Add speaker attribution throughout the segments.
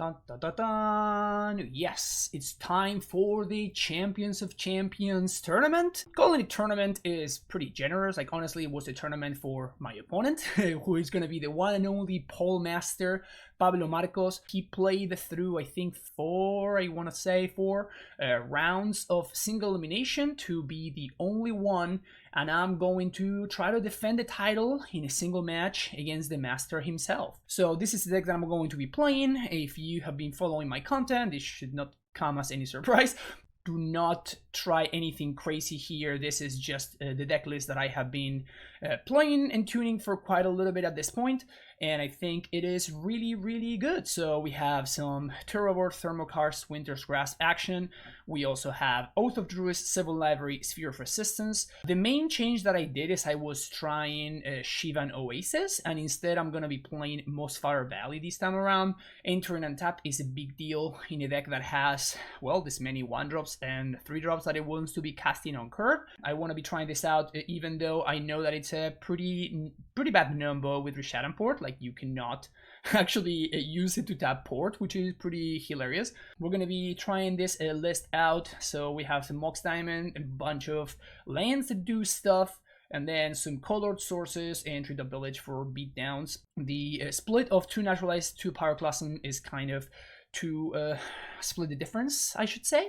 Speaker 1: Dun, dun, dun, dun. Yes, it's time for the Champions of Champions tournament. Calling it tournament is pretty generous. Like, honestly, it was a tournament for my opponent, who is going to be the one and only Paulmaster, Pablo Marcos. He played through, I think, four rounds of single elimination to be the only one, and I'm going to try to defend the title in a single match against the master himself. So this is the deck that I'm going to be playing. If you have been following my content, this should not come as any surprise. Do not try anything crazy here. This is just the deck list that I have been playing and tuning for quite a little bit at this point, and I think it is really, really good. So we have some Terror, Thermokarst, Winter's Grasp action. We also have Oath of Druids, Civil Library, Sphere of Resistance. The main change that I did is I was trying Shivan Oasis, and instead I'm going to be playing Mossfire Valley this time around. Entering untapped is a big deal in a deck that has, well, this many 1-drops and 3-drops that it wants to be casting on curve. I want to be trying this out, even though I know that it's a pretty bad number with Rishadan Port. Like, you cannot actually use it to tap port, which is pretty hilarious. We're going to be trying this list out. So we have some Mox Diamond, a bunch of lands that do stuff, and then some colored sources and Treat of Village for beatdowns. The split of 2 naturalized, 2 pyroclasm is kind of to split the difference, I should say.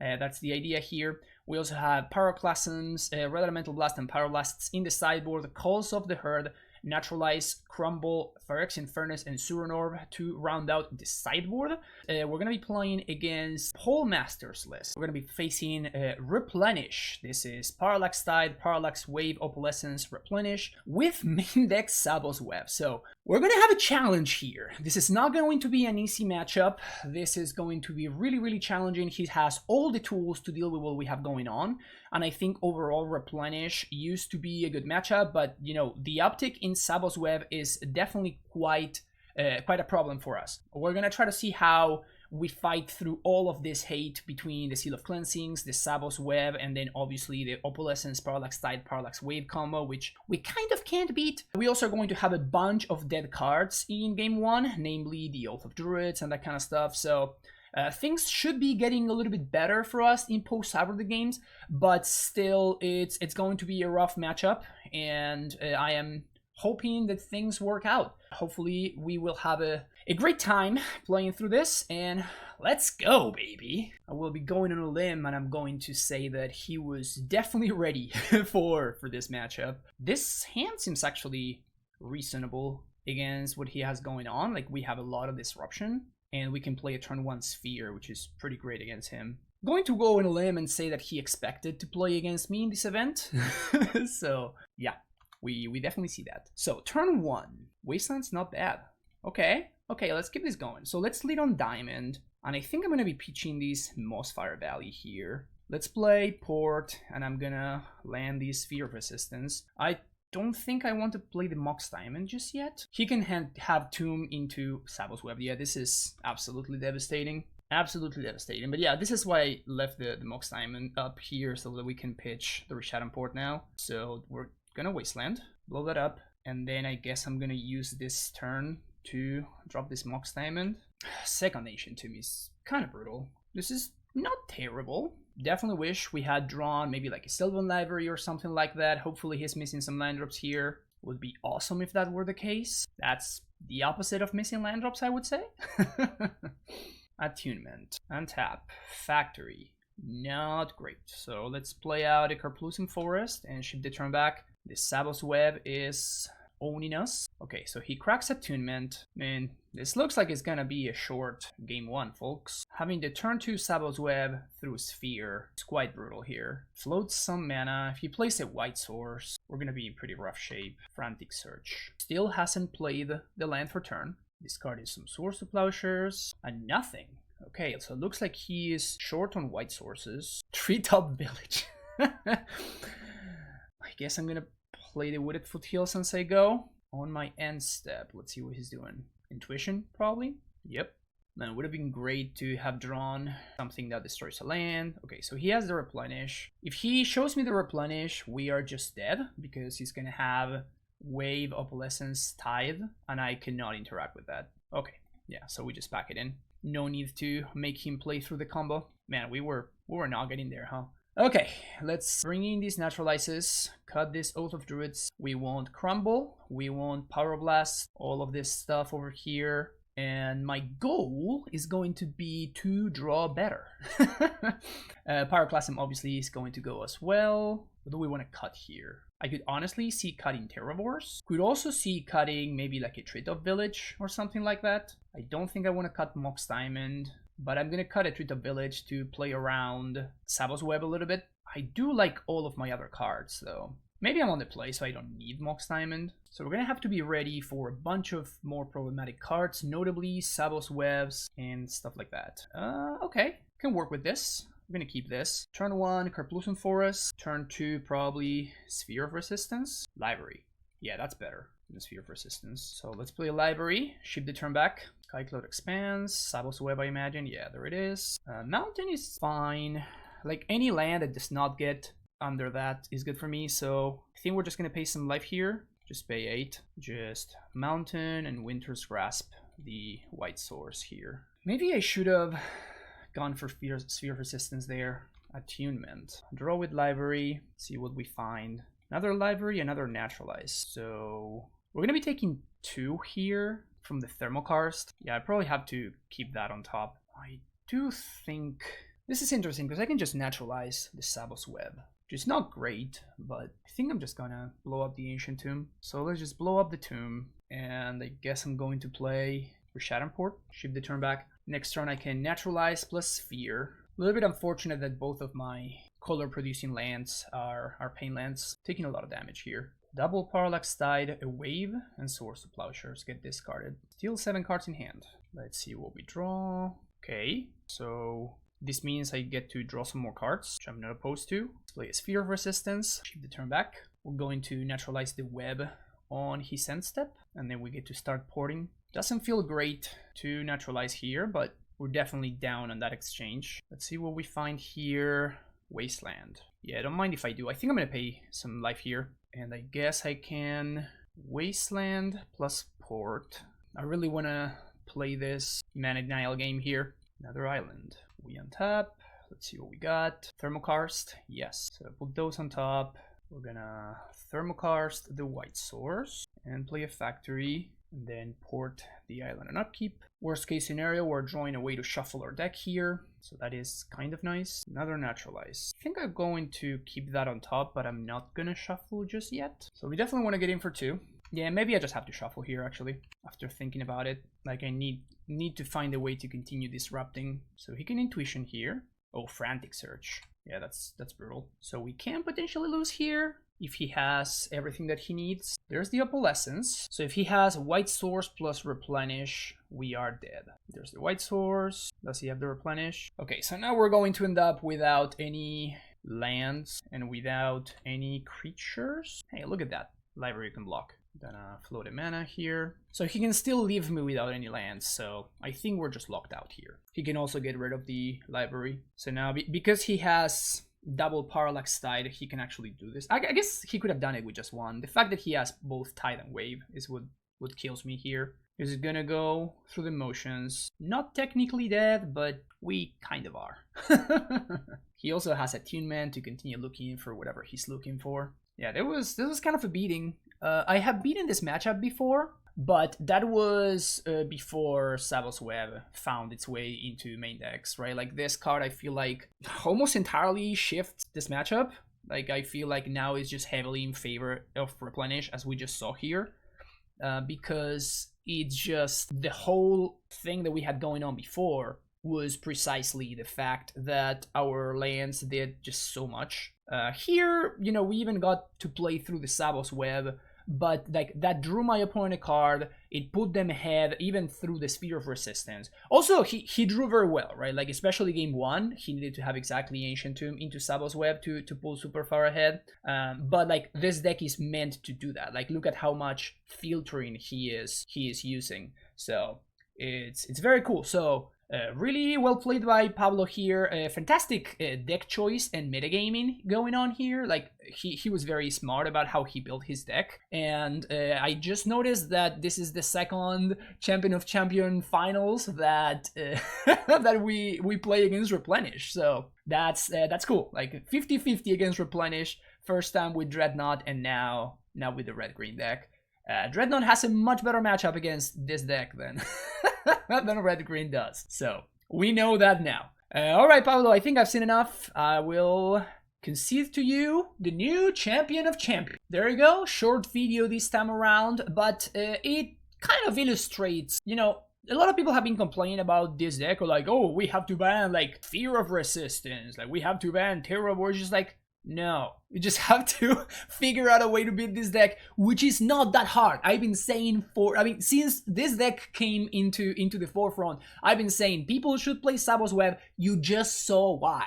Speaker 1: That's the idea here. We also have Pyroclasms, Red Elemental Blast and Pyroblasts in the sideboard, Calls of the Herd, Naturalize, Crumble, Phyrexian Furnace, and Suranor to round out the sideboard. We're going to be playing against Paulmaster's list. We're going to be facing Replenish. This is Parallax Tide, Parallax Wave, Opalescence, Replenish, with main deck Sabos Web. So we're going to have a challenge here. This is not going to be an easy matchup. This is going to be really, really challenging. He has all the tools to deal with what we have going on. And I think overall Replenish used to be a good matchup, but you know, the uptick in Sabos Web is definitely quite a problem for us. We're gonna try to see how we fight through all of this hate between the Seal of Cleansings, the Sabos Web, and then obviously the Opalescence, Parallax Tide, Parallax Wave combo, which we kind of can't beat. We also are going to have a bunch of dead cards in game 1, namely the Oath of Druids and that kind of stuff. So things should be getting a little bit better for us in post-Cyber games, but still it's going to be a rough matchup, and I am hoping that things work out. Hopefully we will have a great time playing through this, and let's go, baby. I will be going on a limb, and I'm going to say that he was definitely ready for this matchup. This hand seems actually reasonable against what he has going on. Like, we have a lot of disruption, and we can play a turn 1 Sphere, which is pretty great against him. I'm going to go on a limb and say that he expected to play against me in this event. So yeah, we definitely see that. So turn 1, Wasteland's not bad. Okay, let's keep this going. So let's lead on Diamond, and I think I'm going to be pitching this Mossfire Valley here. Let's play Port, and I'm gonna land the Sphere of Resistance. I don't think I want to play the Mox Diamond just yet. He can have Tomb into Sabos Web. Yeah, this is absolutely devastating. Absolutely devastating. But yeah, this is why I left the Mox Diamond up here, so that we can pitch the Rishadan Port now. So we're gonna Wasteland, blow that up, and then I guess I'm gonna use this turn to drop this Mox Diamond. Second Nation to me is kind of brutal. This is not terrible. Definitely wish we had drawn maybe like a Sylvan Library or something like that. Hopefully he's missing some land drops here. Would be awesome if that were the case. That's the opposite of missing land drops, I would say. Attunement, untap, Factory, not great. So let's play out a Karplusan Forest and ship the turn back. The Sabos Web is owning us. Okay, so he cracks Attunement. Man, this looks like it's gonna be a short game 1, folks. Having the turn 2 Sabos Web through Sphere is quite brutal here. Floats some mana. If he plays a White Source, we're gonna be in pretty rough shape. Frantic Search. Still hasn't played the land for turn. Discarding some Source to Plowshares and nothing. Okay, so it looks like he is short on White Sources. Treetop Village. I guess I'm gonna play the Wooded Foothills and say go. On my end step, let's see what he's doing. Intuition, probably? Yep. Man, it would have been great to have drawn something that destroys a land. Okay, so he has the Replenish. If he shows me the Replenish, we are just dead, because he's gonna have Wave, Opalescence, Tithe, and I cannot interact with that. Okay, Yeah, so we just pack it in. No need to make him play through the combo. Man, we were not getting there, huh? Okay, let's bring in these naturalizes, cut this Oath of Druids. We want Crumble, we want Power Blast, all of this stuff over here. And my goal is going to be to draw better. Pyroclasm obviously is going to go as well. What do we want to cut here? I could honestly see cutting Terravores. Could also see cutting maybe like a Treetop Village or something like that. I don't think I want to cut Mox Diamond, but I'm going to cut a Treetop Village to play around Savos Web a little bit. I do like all of my other cards though. Maybe I'm on the play, so I don't need Mox Diamond. So we're gonna have to be ready for a bunch of more problematic cards, notably Savos Webs and stuff like that. Okay, can work with this. I'm gonna keep this. Turn 1, Karplusan Forest. Turn 2, probably Sphere of Resistance. Library. Yeah, that's better than Sphere of Resistance. So let's play a Library, ship the turn back. Skycloud expands, Savos Web I imagine, yeah, there it is. Mountain is fine. Like any land that does not get under that is good for me, so I think we're just gonna pay some life here. Just pay 8. Just Mountain and Winter's Grasp the white source here. Maybe I should have gone for Sphere of Resistance there. Attunement. Draw with Library, see what we find. Another Library, another Naturalize. So we're gonna be taking 2 here from the Thermokarst. Yeah, I probably have to keep that on top. I do think this is interesting because I can just naturalize the Savos Web. Which is not great, but I think I'm just gonna blow up the Ancient Tomb. So let's just blow up the Tomb, and I guess I'm going to play for Port, ship the turn back. Next turn I can naturalize plus Sphere. A little bit unfortunate that both of my color-producing lands are pain lands, taking a lot of damage here. Double Parallax Tide, a Wave, and Swords of Plowshares get discarded. Still 7 cards in hand. Let's see what we draw. Okay, so this means I get to draw some more cards, which I'm not opposed to. Let's play a Sphere of Resistance, keep the turn back. We're going to naturalize the Web on his end step, and then we get to start porting. Doesn't feel great to naturalize here, but we're definitely down on that exchange. Let's see what we find here. Wasteland. Yeah, I don't mind if I do. I think I'm going to pay some life here, and I guess I can Wasteland plus port. I really want to play this Mana Denial game here. Another island. We untap. Let's see what we got. Thermokarst. Yes. So put those on top. We're gonna Thermokarst the white source and play a factory. And then port the island and upkeep. Worst case scenario, we're drawing a way to shuffle our deck here. So that is kind of nice. Another naturalize. I think I'm going to keep that on top, but I'm not gonna shuffle just yet. So we definitely want to get in for 2. Yeah, maybe I just have to shuffle here actually, after thinking about it. Like I need to find a way to continue disrupting. So he can Intuition here. Oh, Frantic Search. Yeah, that's brutal. So we can potentially lose here if he has everything that he needs. There's the Opalescence. So if he has White Source plus Replenish, we are dead. There's the White Source. Does he have the Replenish? Okay, so now we're going to end up without any lands and without any creatures. Hey, look at that. Library can block. Gonna float a mana here. So he can still leave me without any lands, so I think we're just locked out here. He can also get rid of the library. So now, because he has double Parallax Tide, he can actually do this. I guess he could have done it with just 1. The fact that he has both Tide and Wave is what kills me here. He's gonna go through the motions. Not technically dead, but we kind of are. He also has Attunement to continue looking for whatever he's looking for. Yeah, this was kind of a beating. I have beaten this matchup before, but that was before Savos Web found its way into main decks, right? Like this card, I feel like almost entirely shifts this matchup. Like I feel like now it's just heavily in favor of Replenish, as we just saw here, because it's just the whole thing that we had going on before was precisely the fact that our lands did just so much. Here, you know, we even got to play through the Savos Web, but like that drew my opponent a card. It put them ahead even through the Sphere of Resistance. Also, he drew very well, right? Like especially game 1, he needed to have exactly Ancient Tomb into Savos Web to pull super far ahead. But like this deck is meant to do that. Like look at how much filtering he is using. So it's very cool. So Really well played by Pablo here. Fantastic deck choice and metagaming going on here. Like he was very smart about how he built his deck. And I just noticed that this is the second Champion of Champion finals that that we play against Replenish. So that's cool. Like 50-50 against Replenish. First time with Dreadnought, and now with the red-green deck. Dreadnought has a much better matchup against this deck than than red-green does. So we know that now. Alright, Pablo, I think I've seen enough. I will concede to you the new Champion of Champions. There you go, short video this time around, but it kind of illustrates, you know, a lot of people have been complaining about this deck, or like, oh, we have to ban, like, Fear of Resistance, like, we have to ban Terror Wars, just like, no, you just have to figure out a way to beat this deck, which is not that hard. I've been saying since this deck came into the forefront, I've been saying people should play Sabos Web. You just saw why.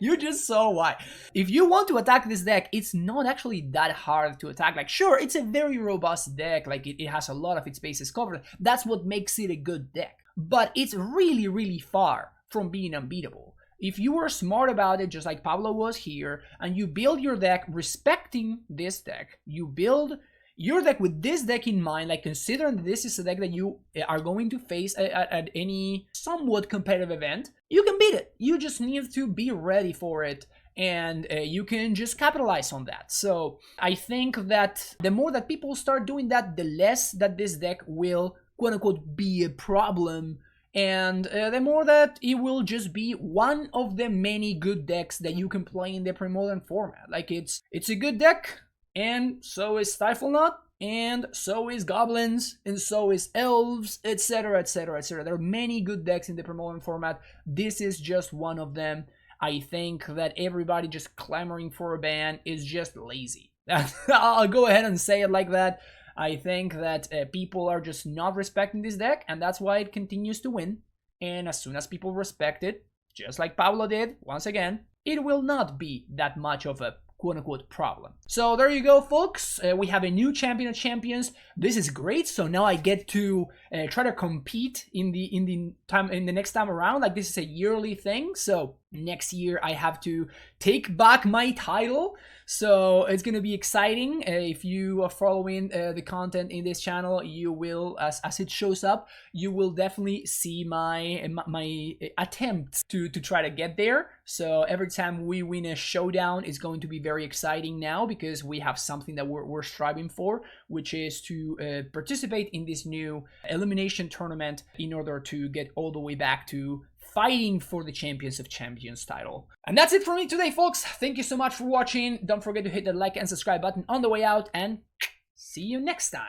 Speaker 1: You just saw why. If you want to attack this deck, it's not actually that hard to attack. Like, sure, it's a very robust deck. Like, it has a lot of its bases covered. That's what makes it a good deck. But it's really, really far from being unbeatable. If you were smart about it, just like Pablo was here, and you build your deck respecting this deck, you build your deck with this deck in mind, like considering that this is a deck that you are going to face at any somewhat competitive event, you can beat it. You just need to be ready for it, and you can just capitalize on that. So I think that the more that people start doing that, the less that this deck will, quote-unquote, be a problem. And the more that it will just be one of the many good decks that you can play in the Premodern format. Like, it's a good deck, and so is Stiflenut, and so is Goblins, and so is Elves, etc, etc, etc. There are many good decks in the Premodern format. This is just one of them. I think that everybody just clamoring for a ban is just lazy. I'll go ahead and say it like that. I think that people are just not respecting this deck, and that's why it continues to win. And as soon as people respect it, just like Pablo did, once again, it will not be that much of a quote-unquote problem. So there you go, folks. We have a new Champion of Champions. This is great. So now I get to try to compete in the next time around. Like, this is a yearly thing. So next year I have to take back my title. So it's gonna be exciting. If you are following the content in this channel, you will, as it shows up, you will definitely see my attempt to try to get there. So every time we win a showdown, it's going to be very exciting now, because we have something that we're striving for, which is to participate in this new elimination tournament in order to get all the way back to fighting for the Champions of Champions title. And that's it for me today, folks. Thank you so much for watching. Don't forget to hit the like and subscribe button on the way out, and see you next time.